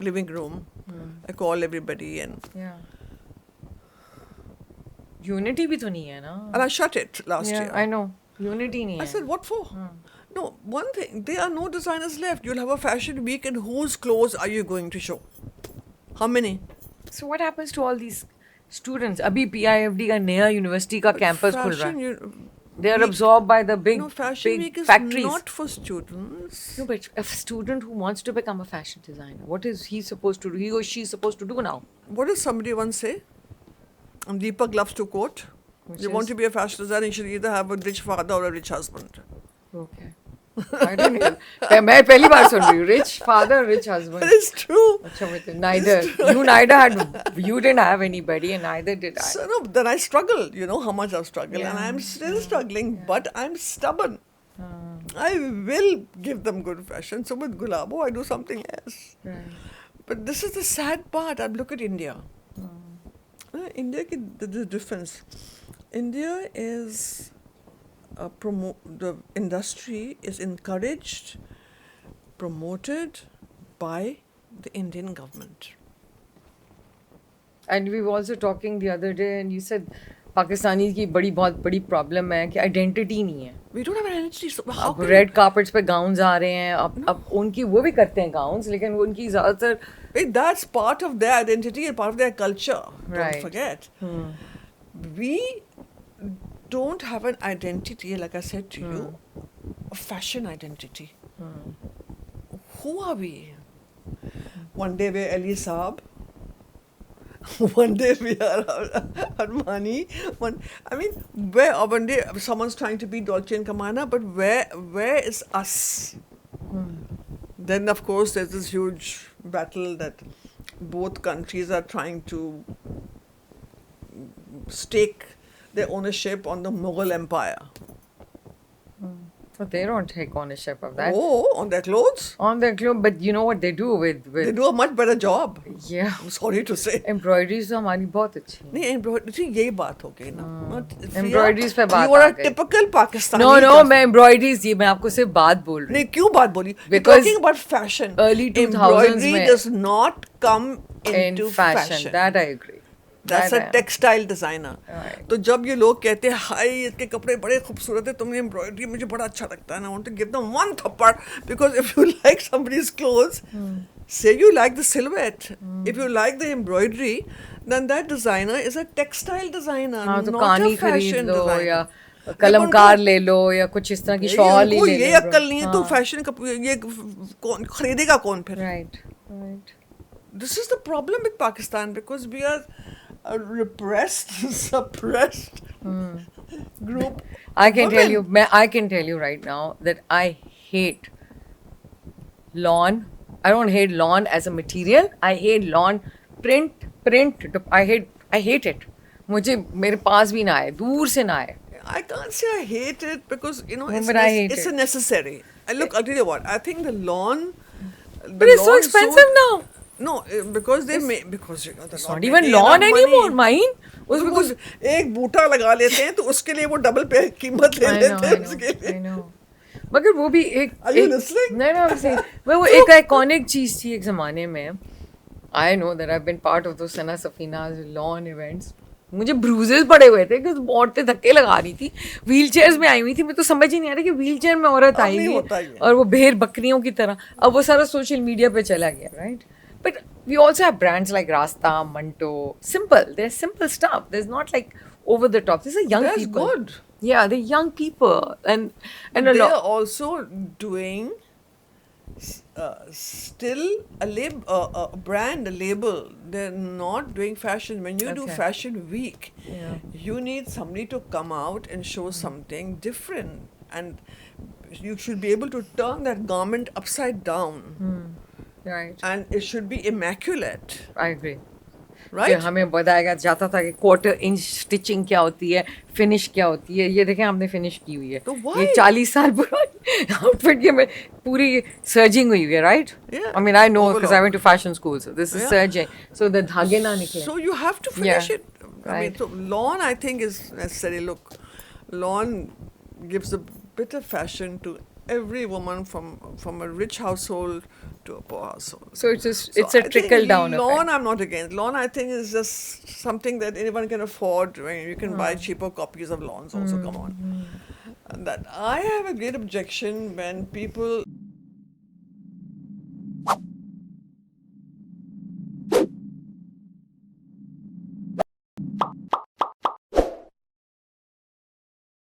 living room. I call everybody Yeah. Unity भी तो नहीं है ना. and I shut it last Yeah, year. I know. Unity नहीं I है. said, what for? No, one thing, there are no designers left. You'll have a fashion week, and whose clothes are you going to show? How many? So what happens to all these students? अभी PIFD का नया university का campus खुल रहा Fashion, है. They are absorbed by the big, no, fashion big week is factories. not for students. No, but a student who wants to become a fashion designer, what is he supposed to do? He or she is supposed to do now? What did somebody once say? And Deepak loves to quote. Which You want is- to be a fashion designer, you should either have a rich father or a rich husband. Okay. I don't know. मैं पहली बार सुन रही हूँ. Rich father, rich husband. But it's true. अच्छा, neither. You neither had. You didn't have anybody, and neither did I. So no, then I struggle. You know how much I've struggled, and Yeah, I'm still struggling. But I'm stubborn. I will give them good fashion. So with Gulabo, I do something else. Right. But this is the sad part. I look at India. India, the difference. India is the industry is encouraged, promoted by the Indian government. And we were also talking the other day, and you said Pakistani की बहुत बड़ी problem है कि identity नहीं है. We don't have an identity. So how अब can red carpets पे gowns आ रहे हैं. अब उनकी वो भी करते हैं गाउन्स, लेकिन उनकी ज़्यादातर that's part of their identity and part of their culture. Right. Don't forget. We don't have an identity, like I said to you, a fashion identity. Who are we? One day we're Ali Saab. One day we are Armani. One day someone's trying to be Dolce and Gabbana, but where is us? Then of course there's this huge battle that both countries are trying to stake their ownership on the Mughal Empire. But they don't take ownership of that. Oh, on their clothes? On their clothes, but you know what they do with They do a much better job. yeah, I'm sorry to say. embroideries तो हमारी बहुत अच्छी हैं. नहीं embroidery यही बात हो गई ना. Embroideries पे बात You are आ a गई. typical Pakistani. No, मैं embroideries मैं आपको सिर्फ बात बोल रही नहीं क्यों बात बोली? You're Because talking about fashion. early 2000s Embroidery में- does not come हूँ. into In fashion, that I agree. That's That a I- textile designer. Right. तो जब ये लोग कहते हैं हाय इसके कपड़े बड़े खूबसूरत है तुमने एम्ब्रॉयडरी मुझे बड़ा अच्छा लगता है. I want to give them one थप्पड़ because if you like somebody's clothes, say you like the silhouette. If you like the embroidery, then that designer is a textile designer, हाँ तो not कहानी a खरीद fashion लो designer. या लेकिन कलमकार उनको- ले लो या कुछ इस तरह की ये शॉल ही उनको ले ये लो. अक्ल नहीं है तो हाँ. फैशन ये कौन खरीदेगा कौन फिर? Right. This is the problem with Pakistan because we are a repressed, suppressed group. I can tell women. you, I can tell you right now that I hate lawn. I don't hate lawn as a material. I hate lawn print. I hate it. मुझे मेरे पास भी ना आए, दूर से ना आए. I can't say I hate it because But I hate it's it. a necessary. And look, I'll tell you what. I think the lawn. But it's so expensive now. No, because they make because It's not even lawn anymore, mine. because एक बूटा लगा लेते हैं तो उसके लिए वो double पे कीमत ले लेते हैं उसके लिए. I know. मगर वो भी एक Are you listening? नहीं I'm saying वो एक आइकॉनिक चीज थी एक जमाने में. I know that I've been part of those Sana Safina's lawn events. मुझे ब्रूजेस पड़े हुए थे कि औरतें धक्के लगा रही थी, व्हील चेयर्स में आई हुई थी. मैं तो समझ ही नहीं आ रहा कि व्हील चेयर में औरत आई नहीं हुई होता ये. है और वो भेड़ बकरियों की तरह. अब वो सारा सोशल मीडिया पे चला गया, right? But we also have brands like Rasta, Manto. Simple. They're simple stuff. There's not like over the top. These are young That's people. good. Yeah, they're young people, and a They are lot. also doing still a brand, a label. They're not doing fashion. When you do Okay. fashion week, Yeah. you need somebody to come out and show something different, and you should be able to turn that garment upside down, Right. and it should be immaculate, I agree. right? फिर हमें बताया जाता था कि quarter inch stitching क्या होती है, finish क्या होती है. ये देखें हमने फिनिश की हुई है. तो why? ये 40 साल पुरानी आउटफिट की में पूरी सर्जिंग हुई है, right? Yeah. I mean, I know because I Overlock. went to fashion school, so this is Yeah. surging. So the धागे ना निकले. So you have to finish Yeah. it. I mean, Right. so lawn I think is necessary. Look, lawn gives a bit of fashion to every woman from a rich household to a poor household. So it's just So it's a I think trickle down lawn effect. I'm not against. Lawn I think is just something that anyone can afford. You can buy cheaper copies of lawns also. Come on. And that I have a great objection when people